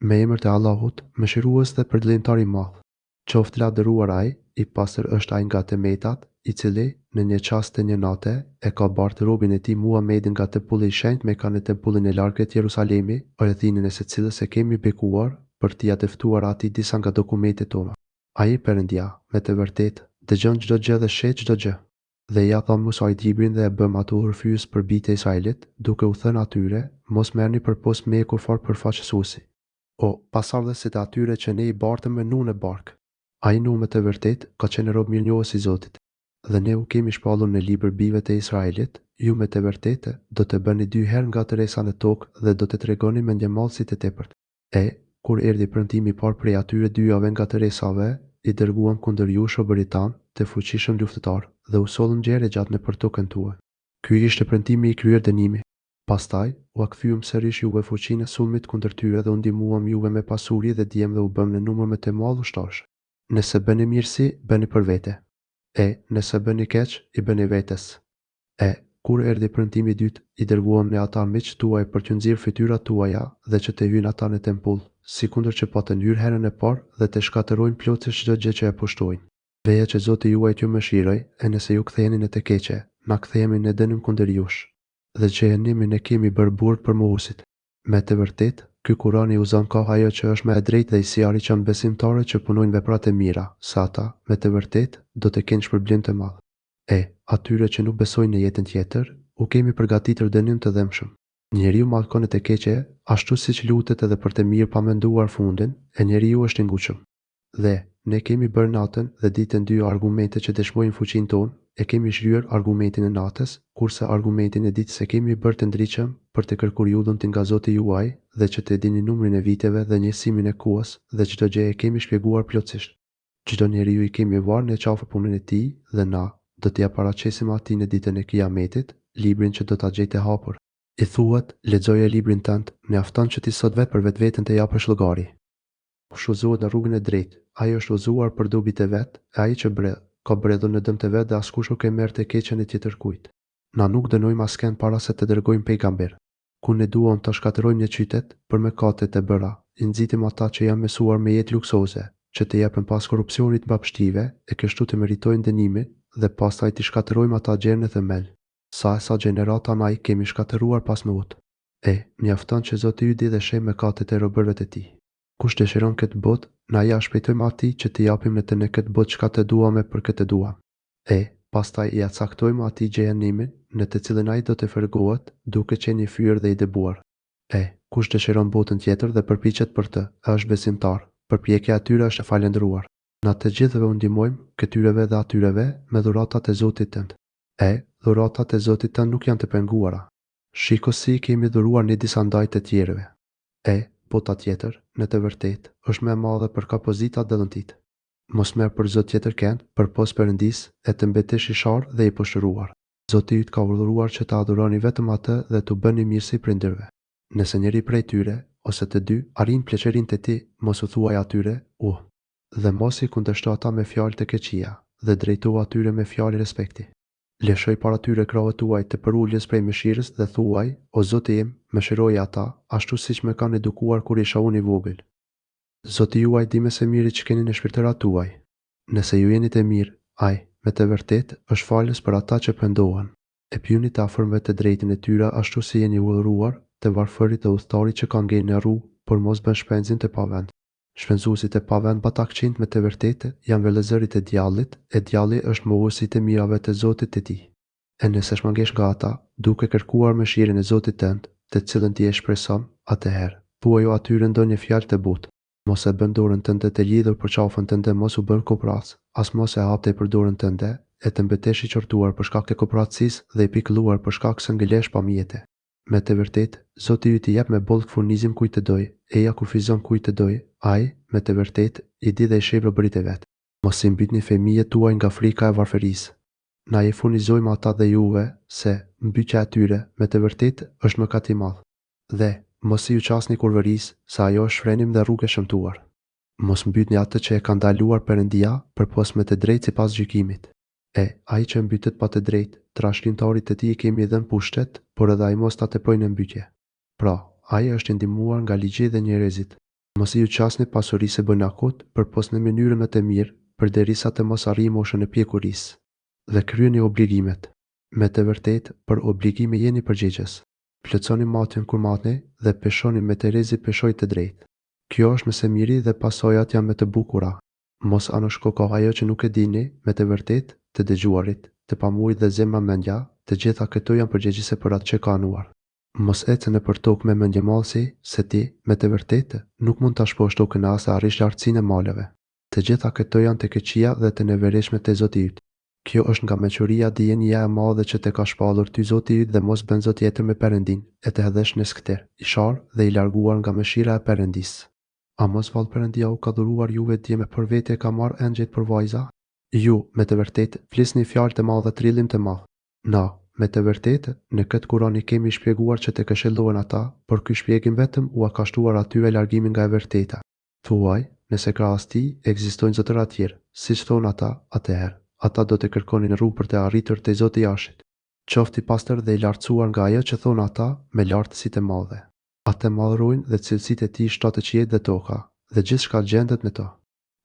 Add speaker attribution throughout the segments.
Speaker 1: Me emër të Allahut, mëshirues dhe përdlimtar i madh. Qoftë lavdëruar ai, i pastër është ai nga temetat, i cili, në një çast të një nate, e ka bartë robën e tij Muhamedin nga tepulli i shenjtë me kanë tempullin e largët Jerusalemi, rrethinën e së cilës e kemi bekuar për t'i ia ftuar atij disa nga dokumentet tona. Ai Perëndia, me të vërtetë, dëgjon çdo gjë dhe sheh çdo gjë. Dhe ja tha Musa librin dhe e bëm atë urfyes për bijtë e Israelit, duke u thënë atyre, mos merrni përpos mjeku fort përfaqësuesi. O, pasardhësit e atyre që ne i bartëm me Nuhun në bark. Ai Nuh me të vërtetë ka qenë rob mirënjohës i Zotit. Dhe ne u kemi shpallur në libër bijve të Israelit, ju me të vërtetë do të bëni 2 herë nga tëresa në tokë dhe do të tregoni mendjemallësi të tepërt. Kur erdhi premtimi i parë prej atyre 2 nga tëresave, i dërguam kundër ju shobërit tan, të fuqishëm luftëtar, dhe u sollën gjerë gjatë në tokën tuaj. Ky ishte premtimi i kryer dënimi. Pastaj, u akthyem sërish juve fuqinë e sulmit kundër tyre dhe u ndihmuam juve me pasuri dhe djem dhe u bëm në numër më të madh ushtarësh. Nëse bëni mirësi, bëni për vete. Nëse bëni keq, i bëni vetes. Kur erdhi premtimi i dytë, i dërguam ne ata miq tuaj për t'ju nxjerrë fytyrat tuaja dhe që të hyjnë ata në tempull, sikundër që patën hyrë herën e parë dhe të shkatërrojnë plotësisht çdo gjë që e pushtojnë. Veja që Zoti juaj t'ju mëshiroj, e nëse ju ktheheni në të keqe, na kthehemi në dënim kundër jush. Dhe xhenemi ne kemi bërë burg për mohuesit. Me të vërtetë, ky Kur'an i uzon ka ajo që është më e drejtë dhe i sjarri që besimtarët që punojnë veprat e mira, sa ata, me të vërtetë, do të kenë shpërblim të madh. Atyre që nuk besojnë në jetën tjetër, u kemi përgatitur dënim të dëmshëm. Njeriu mallkon në të keqe, ashtu siç lutet edhe për të mirë pa menduar fundin, e njeriu është i ngushëm. Dhe ne kemi bërë natën dhe ditën 2 argumente që dëshmojnë fuqinë tonë, e kemi zhvyer argumentin e natës, kurse argumentin e ditës e kemi bërë të ndriçëm për të kërkuar udhën nga Zoti juaj dhe që të dini numrin e viteve dhe njësimin e kuas dhe çdo gjë e kemi shpjeguar plotësisht. Çdo njeriu i kemi varë në qafë punën e tij dhe na do t'ia paraqesim atij në ditën e Kiametit, librin që do ta gjejë hapur. I thuhet, lexoje librin tënd, mjafton që ti sot vetë për vetveten të japësh llogari. Kush udhëzohet në rrugën e drejtë, ai është udhëzuar për dobit e vet, e ai që bredh, ka bredhur në dëm të vet dhe askush nuk e merr të keqen e tjetër kujt. Na nuk dënojmë askën para se të dërgojmë pejgamber. Ku ne duam të shkatërrojmë një qytet për mëkatet e bëra, i nxitim ata që janë mësuar me jetë luksoze, që të jepen pas korrupsionit mbrapshtive e kështu të meritojnë dënimin dhe pastaj të shkatërrojmë ata gjerë në themel. Sa gjenerata na i kemi shkatëruar pas Nuhut. Mjafton që Zoti ju di dhe sheh mëkatet e robërve të tij. Kush dëshiron këtë botë, na ja shpejtojmë atij që t'i japim në këtë botë çka të duam e për këtë duam. Pastaj ja caktojmë atij xhenemimin, në të cilën ai do të fërgohet, duke qenë i fyer dhe i dëbuar. Kush dëshiron botën tjetër dhe përpiqet për të, është besimtar. Përpjekja e tyre është e falendëruar. Na të gjithëve u ndihmojmë, këtyreve dhe atyreve, me dhuratat e Zotit tënd. Dhuratat e Zotit tënd nuk janë të penguara. Shiko si kemi dhuruar ne disa ndaj të tjerëve. Bota tjetër, në të vërtetë, është më e madhe për ka pozita dëllëntit. Mos merr për Zot tjetër kënd, përpos Perëndis, e të mbetesh i sharr dhe i poshtëruar. Zoti yt ka urdhëruar që ta adhuroni vetëm atë dhe t'u bëni mirësi prindërve. Nëse njëri prej tyre, ose të dy, arrin pleqërinë të tij, mos u thuaj atyre, dhe mos i kundërshto ata me fjalë të keqia, dhe drejto atyre me fjalë respekti. Lëshoj para tyre krahët tuaj të përuljes prej mëshirës dhe thuaj, o Zoti im, mëshiroje ata, ashtu siç më kanë edukuar kur isha unë i vogël. Zoti juaj di më së miri që keni në shpirtërat tuaj. Nëse ju jeni të mirë, ai, me të vërtetë, është falës për ata që pendohen. E pyeni të afërmëve të drejtën e tyre ashtu si jeni udhëruar, të varfërit dhe udhëtarit që kanë ngel në rrugë, por mos bën shpenzin të pavend. Shpenzuesit e pavend batakçinj me të vërtetë janë vëllezërit e djallit, e djalli është mohuesi i mirave të Zotit të tij. Nëse shmangesh nga ata, duke kërkuar mëshirën e Zotit tënd, të cilën ti e shpreson, atëherë, thuajo atyre ndonjë fjalë të butë. Mos e bën dorën tënde të lidhur për qafën tënde, mos u bën kopras, as mos e hap tepër dorën tënde, e të mbetesh i qortuar për shkak të kopratësisë dhe i pikëlluar për shkak se ngelesh pa mjete. Me të vërtetë, Zoti ju t'i jep me bollk furnizim kujt të doj, e ja kufizon kujt të doj, ai, me të vërtetë, i di dhe i sheh robërit e vet. Mos i mbytni fëmijët tuaj nga frika e varfërisë. Na i furnizojmë ata dhe juve, se mbytja e tyre, me të vërtetë, është mëkat i madh. Dhe mos i u qasni kurvërisë, sa ajo është frenim dhe rrugë e shëmtuar. Mos mbytni atë që e ka ndaluar Perëndia, përpos me të drejtë sipas gjykimit. Ai që mbytet pa të drejtë, trashëgimtarit të tij kemi dhënë pushtet, por edhe ai mos ta teprojë në mbytje. Pra, ai është i ndihmuar nga ligji dhe njerëzit. Mos i ju qasni pasurisë bën akut, përpos në mënyrën më të mirë, përderisa të mos arrijë moshën e pjekurisë. Dhe kryeni obligimet. Me të vërtetë, për obligime jeni përgjegjës. Plotësoni matjen kur matni dhe peshoni me Terezi peshoj të drejtë. Kjo është nëse miri dhe pasojat janë me të bukura. Mos anoshkoko ajo që nuk e dini, me të vërtetë, të dëgjuarit, të pamurit dhe zemra mendja, të gjitha këto janë përgjegjëse për atë që ka anuar. Mos ecë nëpër tokë me mendje mallësi, se ti, me të vërtetë, nuk mund ta shposh tokën as të arrish lartësinë e maleve. Të gjitha këto janë të keqia dhe të neverishme te Zoti yt. Kjo është nga meqëria dienia e madhe që te ka shpallur ty Zoti yt dhe mos bën zot tjetër me Perëndin, e të hedhesh në skter, i sharë dhe i larguar nga mëshira e Perëndisë. A mos vallë Perëndia u ka dhuruar juve djeme për vete e ka marrë engjëjt për vajza? Ju, me të vërtetë, flisni fjalë të madhe trillim të madh. Na, me të vërtetë, në këtë Kur'an i kemi shpjeguar që të këshillohen ata, por ky shpjegim vetëm u ka shtuar atyre largimin nga e vërteta. Thuaj, nëse krahas tij ekzistojnë zotëra të tjerë, siç thon ata, atëherë ata do të kërkonin rrugë për të arritur te Zoti i Jashit. Qofti pastër dhe i lartësuar nga ajo që thon ata me lartësitë e madhe. Atë madhrojnë dhe cilësitë e tij shtatë qiejt dhe toka, dhe gjithçka gjendet në to.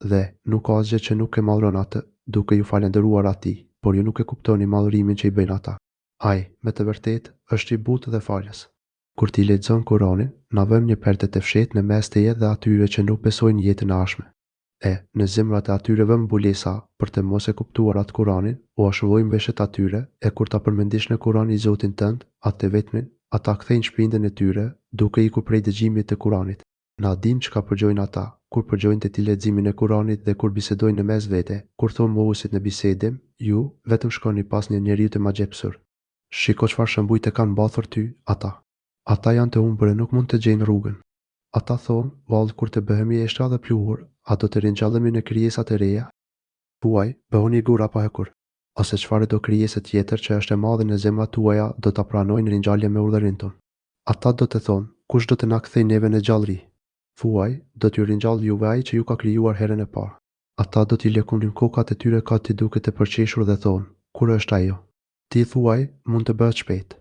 Speaker 1: Dhe nuk ka asgjë që nuk e madhron atë, duke ju falendëruar atij, por ju nuk e kuptoni madhurimin që i bëjnë ata. Ai, me të vërtetë, është i butë dhe falës. Kur ti lexon Kur'anin, na vëm një perde të fshehtë në mes teje dhe atyre që nuk besojnë jetën e ardhshme. Në zemrat e atyre vëm mbulesa për të mos e kuptuar atë Kur'anin, u ashuvojmë veshët atyre, e kur ta përmendish në Kur'an i Zotin tënd, atë vetmin, ata kthejnë shpirtin e tyre, duke ikur prej dëgjimit të Kur'anit. Na dim çka përgjojnë ata, kur përgjojnë te ti leximin e Kur'anit dhe kur bisedojnë në mes vete, kur thon mohuesit në bisedë, ju vetëm shkoni pas një njeriu të magjepsur. Shiko çfarë shëmbujt e kanë mbathur ty, ata. Ata janë të humbur e nuk mund të gjejnë rrugën. Ata thonë, vallë kur të bëhemi eshtra dhe pluhur, a do të ringjallemi në krijesat e reja? Thuaj, bëhuni gur apo hekur. Ose çfarë do krijesë tjetër që është e madhe në zemrat tuaja do ta pranojnë ringjallje me urdhërin ton. Ata do të thonë, kush do të na kthejë neve në gjallëri? Thuaj, do t'ju ringjall juve ai që ju ka krijuar herën e parë. Ata do t'i lëkunin kokat e tyre ka ti duke të përqeshur dhe thonë, kur është ajo? Ti thuaj, mund të bëhet shpejt.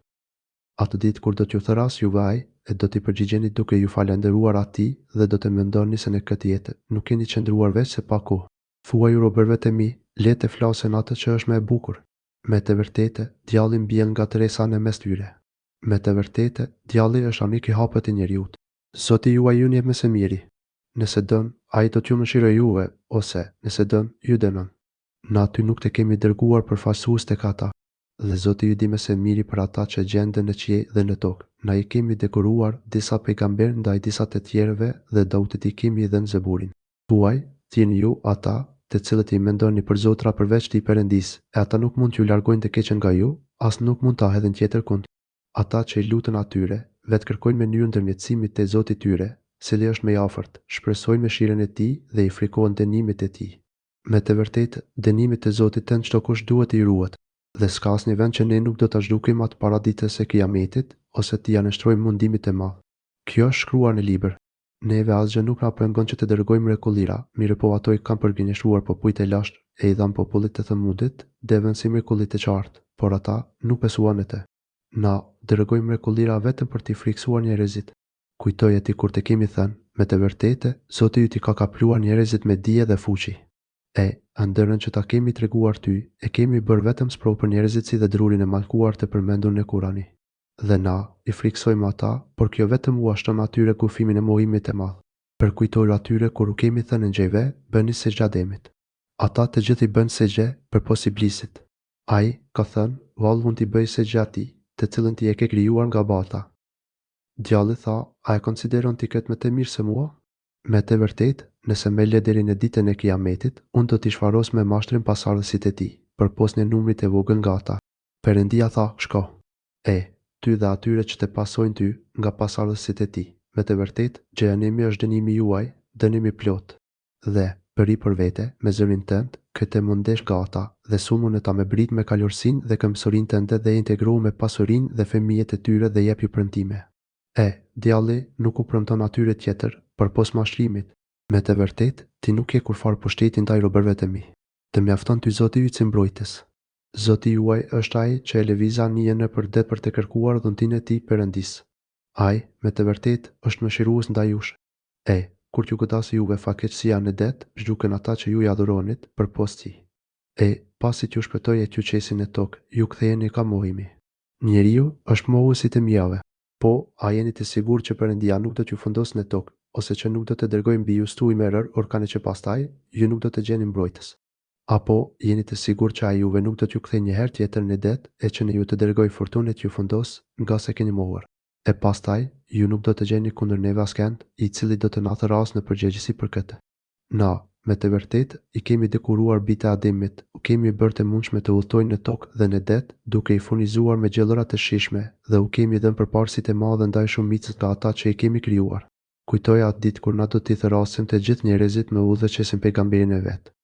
Speaker 1: Atë ditë kur do t'ju thëras juve ai, e do t'i përgjigjeni duke ju falendëruar atij dhe do të mendoni se në këtë jetë nuk keni qëndruar veç se pa kohë. Thuaj robërve të mi, le të flasin atë që është më e bukur. Me të vërtetë, djalli mbjell nga tresa në mes tyre. Me të vërtetë, djalli është anik i hapët i njeriut. Zoti juaj ju njeh më së miri. Nëse dën, ai do t'ju mëshirojë juve, ose nëse dën, ju dënon. Na aty nuk të kemi dërguar përfaqësues tek ata. Dhe Zoti ju di më së miri për ata që gjenden në qiell dhe në tokë. Na i kemi dekoruar disa pejgamber ndaj disa të tjerëve dhe Dautit i kemi dhënë Zeburin. Thuaj, t'jeni ju ata të cilët i mendoni për zotra përveç të i Perëndisë, e ata nuk mund t'ju largojnë të keqen nga ju, as nuk mund ta hedhin tjetër kund. Ata që i lutën atyre, vetë kërkojnë mënyrën ndërmjetësimit te Zoti i tyre, cili është më i afërt, shpresojnë mëshirën e tij dhe i frikohen dënimit e tij. Me të vërtetë, dënimit e Zotit tënd çdo kush duhet i ruhet. Dhe s'ka asnjë vend që ne nuk do ta zhdukim atë para ditës së Kiametit, ose t'i anështrojmë mundimit e madh. Kjo është shkruar në libër. Neve asgjë nuk na pengon që të dërgojmë mrekullira, mirë po ato i kanë përgënjeshtuar popujt e lashtë, e i dhan popullit të thëmundit, devën si mrekullit e qartë, por ata nuk besuan në të. Na dërgojmë mrekullira vetëm për t'i friksuar njerëzit. Kujtoj ti kur të kemi thënë, me të vërtetë, Zoti ju t'i ka kapluar njerëzit me dije dhe fuqi. Ndërën që ta kemi treguar ty, e kemi bërë vetëm sprovë për njerëzit si dhe drurin e mallkuar të përmendur në Kurani. Dhe na i friksojmë ata, por kjo vetëm u ashton atyre kufimin e mohimit të madh. Përkujtoju atyre kur u kemi thënë ngjëve, bëni sejdë Ademit. Ata të gjithë i bën sejdë përpos Iblisit. Ai ka thënë, vallë mund t'i bëj sejdë atij, të cilën ti e ke krijuar nga bata. Djalli tha, a e konsideron ti këtë më të mirë se mua? Me të vërtetë, nëse më le deri në ditën e Kiametit, unë do t'i shfaros me mashtrin pasardhësit e tij, përpos në numrit e vogël nga ata. Perëndia tha, shko. Ty dhe atyre që të pasojnë ty nga pasardhësit e tij. Me të vërtetë, xhenemi është dënimi juaj, dënimi plot. Dhe, përi për vete, me zërin tënd, këtë mundesh nga ata, dhe sulmun e ta me brit me kalorsinë dhe këmbësorinë tënde dhe integru me pasurinë dhe fëmijët e tyre dhe jep ju premtime. Djalli nuk u premton atyre tjetër, përpos mashtrimit. Me të vërtetë, ti nuk je kurfar pushtetin ndaj robërve të mi. Të mjafton ty Zoti yt si mbrojtës. Zoti juaj është ai që e lëviz anijen nëpër det për të kërkuar dhuntinë e tij Perëndis. Ai, me të vërtetë, është mëshirues ndaj jush. kur t'ju godasi juve fatkeqësia në det, zhduken ata që ju i adhuronit për posti. E, pasi t'ju shpëtoj e t'ju qesin në tokë, ju ktheheni ka mohimi. Njeriu është mohuesi të mjave. Po, a jeni të sigurt që Perëndia nuk do t'ju fundos në tokë, ose që nuk do të dërgojë mbi ju stuj me rër orkane që pastaj ju nuk do të gjeni mbrojtës? Apo jeni të sigurt që ai juve nuk do t'ju kthejë një herë tjetër në det e që në ju të dërgojë fortunë t'ju fundos nga se keni mohuar? E pastaj ju nuk do të gjeni kundër neve askënd i cili do të na thërras në përgjegjësi për këtë. Na, me të vërtetë, i kemi dekuruar bijtë e Ademit, u kemi bërë të mundshme të udhtojnë në tokë dhe në det, duke i furnizuar me gjellëra të shijshme, dhe u kemi dhënë përparësi të madhe ndaj shumicës nga ata që i kemi krijuar. Kujtoja atë ditë kur na do t'i thërrasim të gjithë njerëzit me udhëheqësin pejgamberin e vet.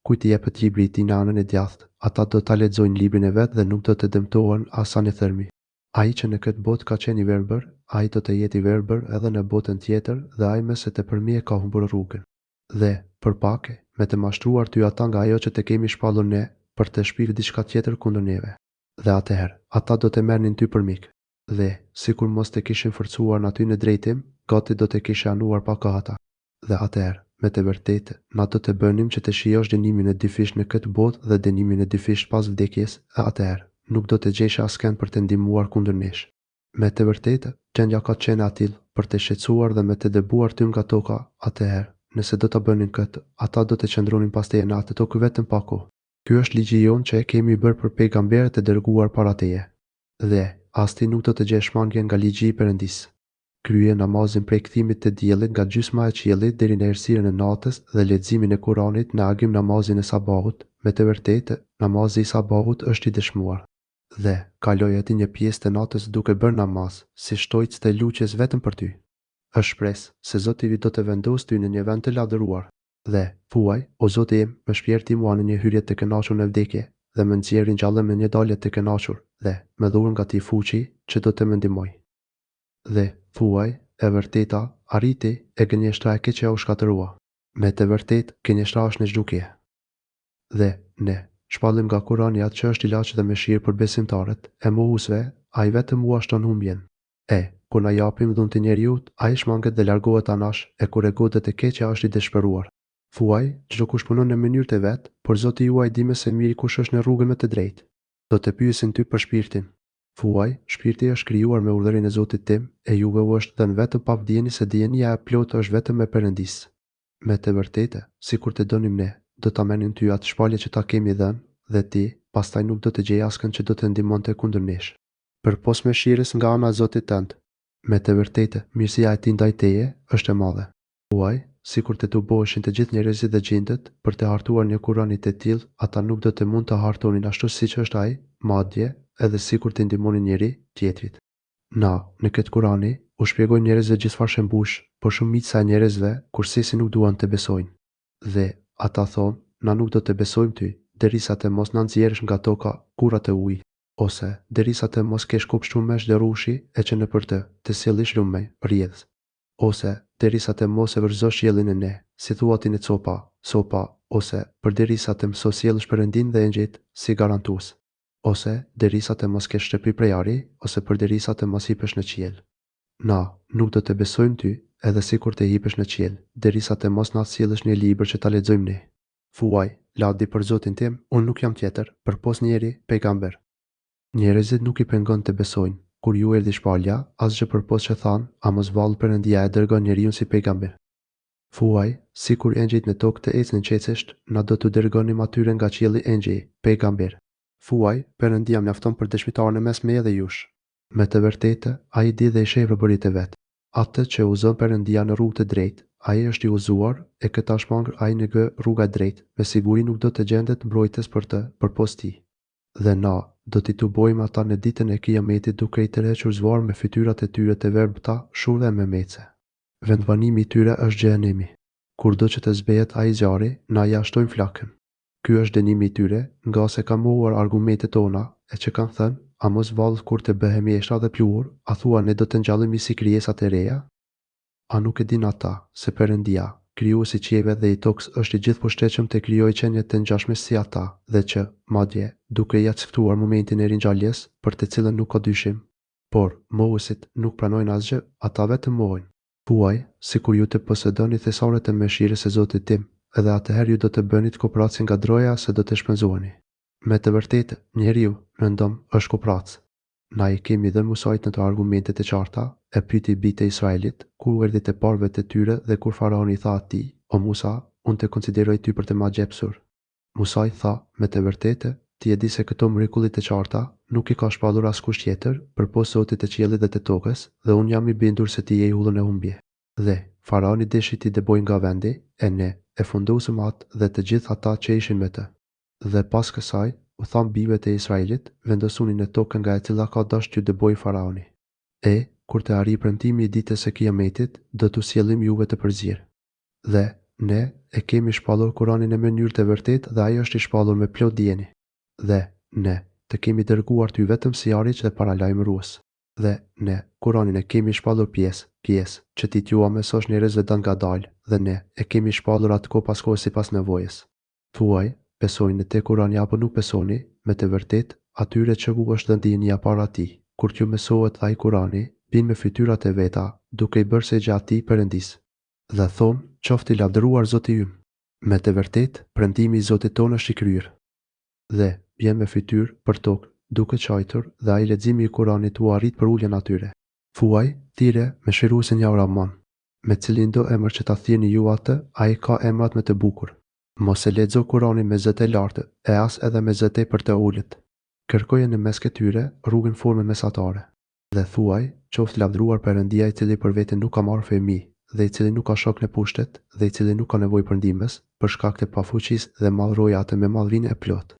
Speaker 1: Kujt i jepet libri i tij në anën e djathtë, ata do ta lexojnë librin e vet dhe nuk do të dëmtohen as anë thërmi. Ai që në këtë botë ka qenë i verbër, ai do të jetë i verbër edhe në botën tjetër dhe ai me se tepërmie ka humbur rrugën. Dhe, për pake, me të mashtruar ty ata nga ajo që të kemi shpallur ne, për të shpirë diçka tjetër kundër neve. Dhe atëherë, ata do të merrnin ty për mik. Dhe, sikur mos të kishin forcuar në aty në drejtim, gati do të kishe anuar pa kohata. Dhe atëherë, me të vërtetë, na do të bënim që të shijosh dënimin e dyfisht në këtë botë dhe dënimin e dyfisht pas vdekjes, e atëherë, nuk do të gjesh askënd për të ndihmuar kundër nesh. Me të vërtetë, gjendja ka qenë atill për të shqetësuar dhe me të dëbuar ty nga toka, atëherë, nëse do ta bënin këtë, ata do të qëndronin pastaj në atë tokë vetëm pa kohë. Ky është ligji jon që e kemi bërë për pejgamberët e dërguar para teje. Dhe, as ti nuk do të gjesh mangje nga ligji i Perëndisë. Krye namazin prej kthimit të diellit nga gjysma e qiellit deri në errësirën e natës dhe leximin e Kuranit në agim namazin e sabahut, me të vërtetë, namazi i sabahut është i dëshmuar. Dhe, kaloj aty një pjesë të natës duke bërë namaz, si shtojtës të luqjes vetëm për ty. Është shpresë se Zoti do të vendosë ty në një vend të lavdëruar. Dhe, thuaj, o Zoti im, më shpjerti mua në një hyrje të kënaqur në vdekje, dhe më nxjerr ngjallëm në një dalje të kënaqur, dhe më dhur nga ti fuqi që do të më ndihmoj. Dhe, thuaj, e vërteta, arriti e gënjeshtra e keqja u shkatërua. Me të vërtetë, gënjeshtra është në zhdukje. Dhe, ne, shpallim nga Kurani atë që është ilaç dhe mëshirë për besimtarët, e mohuesve, ai vetëm u shton humbjen. Kur na japim dhunë të njeriut, ai shmanget dhe largohet anash, e kur e godet e keqja është i dëshpëruar. Thuaj, çdo kush punon në mënyrë të vet, por Zoti juaj di më së miri kush është në rrugën më të drejtë. Do të pyesin ty për shpirtin. Thuaj, shpirti është krijuar me urdhërin e Zotit tim, e juve u është dhënë vetëm pa vdieni se dienia e plotë është vetëm me Perëndisë. Me të vërtetë, sikur të donim ne, do ta merrnin ty atë shpallje që ta kemi dhënë, dhe ti, pastaj nuk do të gjej askën që do të ndihmonte kundër nesh. Përpos mëshirës nga ana e Zotit tënd. Me të vërtetë, mirësia e tij ndaj teje është e madhe. Thuaj, sikur të tuboheshin të gjithë njerëzit dhe gjindët për të hartuar një Kurani të tillë, ata nuk do të mund të hartonin ashtu siç është ai, madje edhe sikur të ndihmonin njëri tjetrit. Në këtë Kurani u shpjegojnë njerëzve gjithçfarë shembush, por shumica e njerëzve kursesi nuk duan të besojnë. Dhe ata thonë, na nuk do të besojmë ty, derisa të mos na nxjerrësh nga toka kurrat e ujit, ose derisa të mos kesh kopshtumesh dhe rrushi e që nëpër të sjellësh lumë, rrjedhës, ose derisa të mos e vërzosh qiellin në ne, si thuatin e copa, ose përderisa të mos sjellësh Perëndin dhe engjëjt si garantues, ose derisa të mos kesh shtëpi prej ari, ose përderisa të mos hipesh në qiell. Na nuk do të besojmë ty, edhe sikur të hipesh në qiell, derisa të mos na sjellësh një libër që ta lexojmë ne. Thuaj, lavdi për Zotin tim, unë nuk jam tjetër, përpos njëri pejgamber. Njerëzit nuk i pengon të besojnë, kur ju erdhi shpalja, asgjë përpos që thanë, a mos vallë Perëndia e dërgon njeriu si pejgamber. Thuaj, sikur engjëjt në tokë të ecnin qetësisht, na do t'u dërgonim atyre nga qielli engjëj, pejgamber. Thuaj, Perëndia mjafton për dëshmitarën e mes meje dhe jush. Me të vërtetë, ai di dhe i sheh robëritë e vet. Atë që uzon Perëndia në rrugë të drejtë, ai është i uzuar, e këta shmangër ai në rruga e drejtë, me siguri nuk do të gjendet mbrojtës për të përpos tij. Dhe na, do t'i tubojmë ata në ditën e Kiametit duke i tërhequr zvarr me fytyrat e tyre të verbta, shurë dhe me mece. Vendbanimi i tyre është xhenemi. Kurdo që të zbehet ai zjarri, na ja shtojmë flakën. Ky është dënimi i tyre, nga se ka mohuar argumentet tona, e që kanë thënë, a mos vallë kur të bëhemi eshtra dhe pluhur, a thua ne do të ngjallemi si krijesat e reja? A nuk e din ata se Perëndia, krijuesi i qiellit dhe i tokës, është i gjithëposhtetshëm të krijojë qenie të ngjashme si ata, dhe që, madje, duke ia caktuar momentin e ringjalljes, për të cilën nuk ka dyshim. Por mohuesit nuk pranojnë asgjë, ata vetëm mohojnë. Thuaj, si kur ju të posedoni thesaret e mëshirës e Zotit tim, edhe atëherë ju do të bënit kooperaci nga droja se do të shpenzoheni. Me të vërtetë, njeriu, rëndom, është kooperac. Na i kemi dhe Musait në të argumentet e qarta, e pyti bitë e Israelit, kur erdhi te parvet e tyre dhe kur faraoni tha atij, o Musa, unë të konsideroj ty për të ma gjepsur. Musa i tha, me të vërtetë, ti e di se këto mrekullit e qarta nuk i ka shpallur askush tjetër, përpos Zotit të qiellit dhe të tokës, dhe unë jam i bindur se ti je i hullën e humbje. Dhe faraoni deshi ti deboj nga vendi, e ne e fundosëm atë dhe të gjithë ata që ishin me të. Dhe pas kësaj, u tham bijve të Israelit, vendosuni në tokën nga e cila ka dash t'ju deboj faraoni. Kur të arri premtimi i ditës së Kiametit, do t'u sjellim juve të përzierë. Dhe ne e kemi shpallur Kur'anin në mënyrë të vërtetë dhe ai është i shpallur me plot dieni. Dhe ne të kemi dërguar ty vetëm si ariq dhe paralajmërues. Dhe ne Kur'anin e kemi shpallur pjesë, që ti t'ju mësosh njerëzve dan ngadalë, dhe ne e kemi shpallur atë kohë pas kohë sipas nevojës. Thuaj, besojnë në te Kur'ani apo nuk besoni, me të vërtetë, atyre që u është dhënë dienia para tij, kur t'ju mësohet ai Kur'ani, bin me fytyrat e veta, duke i bërë se gjati Perëndis. Dhe thonë, qoftë i lavdëruar Zoti ymë. Me të vërtetë, premtimi i Zotit tonë është i kryer. Dhe vjen me fytyrë për tokë, duke qajtur, dhe ai leximi i Kuranit u arrit për uljen atyre. Thuaj, thirrje me Shiruesin ja Rahman, me cilin do emër që ta thirrni ju atë, ai ka emrat me të bukur. Mos e lexo Kuranin me zë të lartë, e as edhe me zë tepër të ulët. Kërkoje në mes këtyre rrugën formën mesatare. Dhe thuaj, qoftë lavdëruar Perëndia i cili për veten nuk ka marrë fëmijë, dhe i cili nuk ka shok në pushtet, dhe i cili nuk ka nevojë për ndihmës, për shkak të pafuqisë dhe madhroja atë me madhrinë e plot.